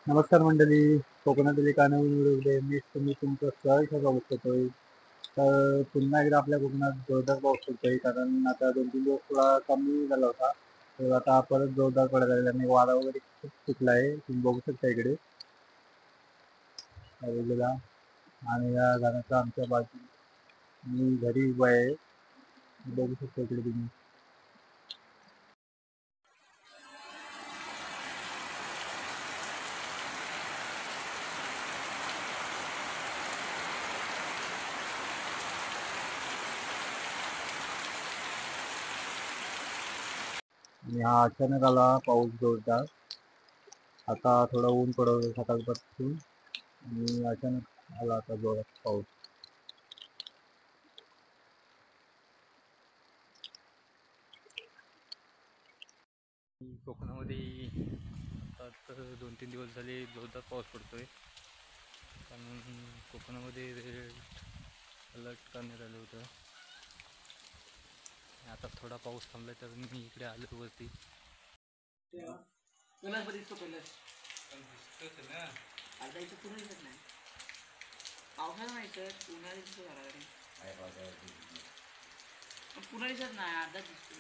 नमस्कार मंडळी. कोकणातील एका नवीन व्हिडिओमध्ये मी तुमचं सहर्ष स्वागत करतोय. तर पुन्हा एकदा आपल्या कोकणात जोरदार पाऊस पडतोय, कारण आता 2-3 दिवस थोडा कमी झाला होता. तर आता परत जोरदार पडायला लागला आणि वारा वगैरे खूप सुटला आहे. तुम्ही बघू शकता इकडे वेगवेगळा. आणि या घराचा आमच्या बाजू मी घरी उभा आहे, बघू शकता इकडे तुम्ही. आणि हा अचानक आला पाऊस जोरदार. आता थोडा ऊन पडवलं सकाळपासून आणि अचानक आला आता जोरात पाऊस. कोकणामध्ये आता 2-3 दिवस झाले जोरदार पाऊस पडतोय. कारण कोकणामध्ये रेड अलर्ट करण्यात आलं होतं. आता थोडा पाऊस थांबला तर मी इकडे आलो वरती. आता इथं कुठं दिसत नाही. पावसाळा नाही तर उन्हाळ्यात दिसतो घराकडे. पुन्हा दिसत नाही, अर्धा दिसतो.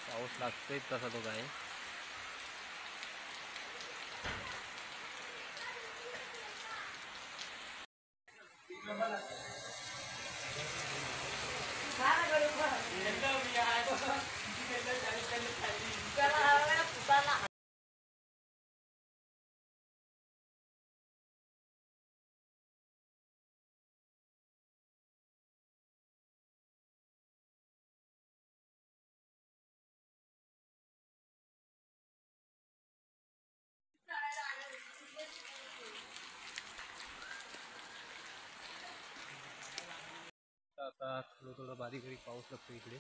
पाऊस लागतोय तसा तो काय. आता थोडं थोडं बारीक बारीक पाऊस लागतो इकडे.